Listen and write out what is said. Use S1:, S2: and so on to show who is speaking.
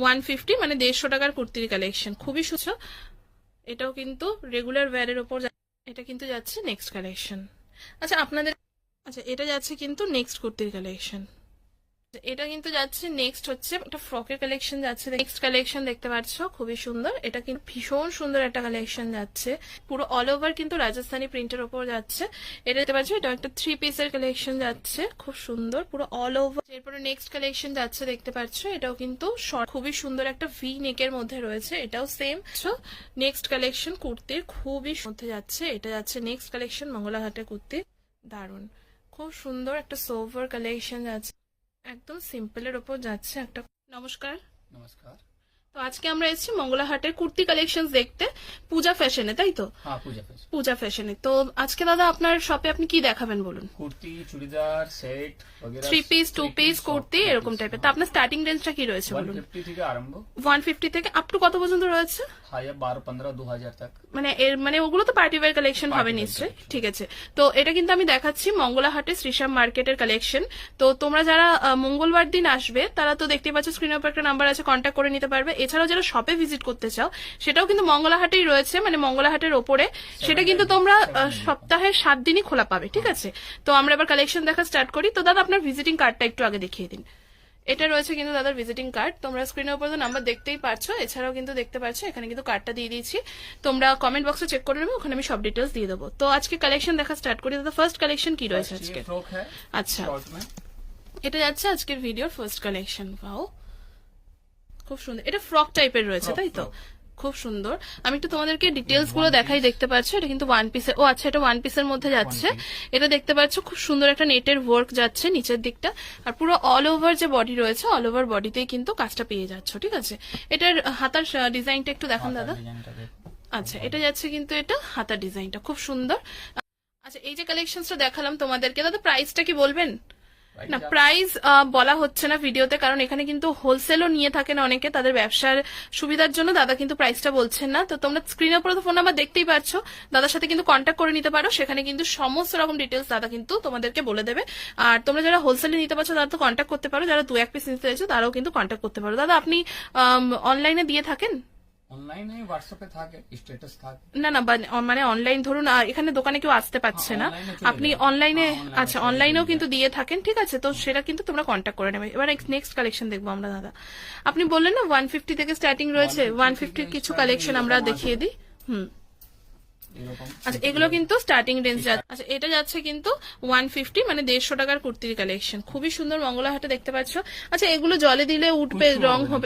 S1: 150 মানে 150 টাকার কুর্তির কালেকশন, খুবই সুন্দর। এটাও কিন্তু রেগুলার ওয়্যারের ওপর, এটা কিন্তু যাচ্ছে নেক্সট কালেকশন। আচ্ছা আপনাদের, আচ্ছা এটা যাচ্ছে কিন্তু নেক্সট কুর্তির কালেকশন। এটা কিন্তু যাচ্ছে নেক্সট, হচ্ছে একটা ফ্রকের কালেকশন যাচ্ছে। নেক্সট কালেকশন দেখতে পাচ্ছ, খুবই সুন্দর। এটা কিন্তু ভীষণ সুন্দর একটা কালেকশন যাচ্ছে, পুরো অল ওভার কিন্তু রাজস্থানি প্রিন্টের ওপর যাচ্ছে। এটা দেখতে পাচ্ছ, এটা একটা 3 পিসের কালেকশন যাচ্ছে, খুব সুন্দর পুরো অল ওভার। এরপরে নেক্সট কালেকশন যাচ্ছে দেখতে পাচ্ছ, এটাও কিন্তু খুবই সুন্দর একটা ভি নেকের মধ্যে রয়েছে, এটাও সেম। নেক্সট কালেকশন কুর্তির খুবই মধ্যে যাচ্ছে, এটা যাচ্ছে নেক্সট কালেকশন মঙ্গলাহাটের কুর্তি, দারুন খুব সুন্দর একটা সোভার কালেকশন যাচ্ছে, একদম সিম্পলের ওপর যাচ্ছে একটা। নমস্কার।
S2: নমস্কার।
S1: তো আজকে আমরা এসেছি মঙ্গলাহাটের কুর্তি কালেকশন দেখতে, পূজা ফ্যাশনে, তাই তো?
S2: হ্যাঁ, পূজা ফ্যাশন।
S1: পূজা ফ্যাশনে। তো আজকে দাদা আপনার শপে আপনি কি দেখাবেন বলুন?
S2: কুর্তি, চুড়িদার, সেট वगैरह,
S1: 3 পিস 2 পিস কুর্তি এরকম টাইপের। তো আপনার স্টার্টিং রেঞ্জটা কি রয়েছে বলুন?
S2: 150 থেকে আরম্ভ।
S1: 150 থেকে আপ টু কত পর্যন্ত রয়েছে?
S2: হাইয়া 12, 15, 2000 तक।
S1: মানে ওগুলো তো পার্টি ওয়্যার কালেকশন হবে
S2: Party wear
S1: নিশ্চয়ই,
S2: collection।
S1: ঠিক আছে। তো এটা কিন্তু আমি দেখাচ্ছি মঙ্গলাহাটে শ্রীশ্যাম মার্কেটের কালেকশন। তো তোমরা যারা মঙ্গলবার দিন আসবে তারা তো দেখতে পাচ্ছ স্ক্রিনের উপর একটা নাম্বার আছে, কন্ট্যাক্ট করে নিতে পারবে। এছাড়াও যারা শপে ভিজিট করতে চাও সেটাও কিন্তু মঙ্গলাহাটেই রয়েছে, মানে মঙ্গলাহাটের ওপরে। সেটা কিন্তু তোমরা সপ্তাহে 7 দিনই খোলা পাবে, ঠিক আছে। তো আমরা এবার কালেকশন দেখা স্টার্ট করি। তো দাদা আপনার ভিজিটিং কার্ডটা একটু আগে দেখিয়ে দিন। এটা রয়েছে কিন্তু দাদার ভিজিটিং কার্ড, তোমরা স্ক্রিনের উপর তো নাম্বার দেখতেই পারছো, এছাড়াও কিন্তু দেখতে পাচ্ছ এখানে কিন্তু কার্ডটা দিয়ে দিয়েছি। তোমরা কমেন্ট বক্সে চেক করে নেবে, ওখানে আমি সব ডিটেলস দিয়ে দেবো। তো আজকে কালেকশন দেখা স্টার্ট করি। দাদা ফার্স্ট কালেকশন কি রয়েছে আজকে?
S2: फ्रॉक है
S1: আচ্ছা,
S2: शॉर्ट में।
S1: এটা যাচ্ছে আজকের ভিডিওর ফার্স্ট কালেকশন। ওয়াও খুব সুন্দর, এটা ফ্রক টাইপের রয়েছে, তাই তো? খুব সুন্দর। আমি একটু তোমাদেরকে ডিটেলস গুলো দেখাই, দেখতে পাচ্ছ এটা কিন্তু 1 পিসের। ও আচ্ছা, এটা 1 পিসের মধ্যে যাচ্ছে। এটা দেখতে পাচ্ছ খুব সুন্দর একটা নেটের ওয়ার্ক যাচ্ছে নিচের দিকটা, আর পুরো অল ওভার যে বডি রয়েছে অল ওভার বডিতেই কিন্তু কাজটা পেয়ে যাচ্ছ, ঠিক আছে। এটার হাতার ডিজাইনটা একটু দেখান দাদা।
S2: ডিজাইনটা দেখো।
S1: আচ্ছা, এটা যাচ্ছে কিন্তু এটা হাতার ডিজাইনটা খুব সুন্দর। আচ্ছা, এই যে কালেকশনটা দেখালাম তোমাদেরকে, দাদা প্রাইসটা কি বলবেন? না, প্রাইস বলা হচ্ছে না ভিডিওতে, কারণ এখানে কিন্তু হোলসেলও নিয়ে থাকেন অনেকে, তাদের ব্যবসার সুবিধার জন্য দাদা কিন্তু প্রাইসটা বলছেন না। তো তোমরা স্ক্রিনের উপরে তো ফোন নাম্বার দেখতেই পাচ্ছ, দাদার সাথে কিন্তু কন্ট্যাক্ট করে নিতে পারো, সেখানে কিন্তু সমস্ত রকম ডিটেলস দাদা কিন্তু তোমাদেরকে বলে দেবে। আর তোমরা যারা হোলসেলে নিতে পারছো তারা তো কন্ট্যাক্ট করতে পারো, যারা 2-1 পিস নিতে চাইছো তারাও কিন্তু কন্ট্যাক্ট করতে পারো। দাদা আপনি অনলাইনে দিয়ে থাকেন?
S2: অনলাইনে হোয়াটসঅ্যাপে থাকে, স্ট্যাটাস থাকে।
S1: না না, মানে অনলাইন ধরুন এখানে দোকানে কেউ আসতে পারছে না,
S2: online এ চলে
S1: আপনি
S2: যাবে।
S1: অনলাইনে,
S2: online
S1: আচ্ছা
S2: চলে
S1: অনলাইনেও
S2: যাবে।
S1: কিন্তু দিয়ে থাকেন, ঠিক আছে। তো সেটা কিন্তু তোমরা কন্ট্যাক্ট করে নেবে। এবার নেক্সট কালেকশন দেখবো আমরা দাদা। আপনি বললেন না 150 থেকে স্টার্টিং রয়েছে, 150 কিছু কালেকশন আমরা দেখিয়ে দিই।
S2: এরকম।
S1: আচ্ছা, এগুলো কিন্তু স্টার্টিং রেঞ্জ যাচ্ছে। আচ্ছা, এটা যাচ্ছে কিন্তু 150 মানে 150 টাকার কুর্তির কালেকশন, খুবই সুন্দর মঙ্গলাহাটে দেখতে পাচ্ছ। আচ্ছা, এগুলো জলে দিলে উঠবে, রং হবে?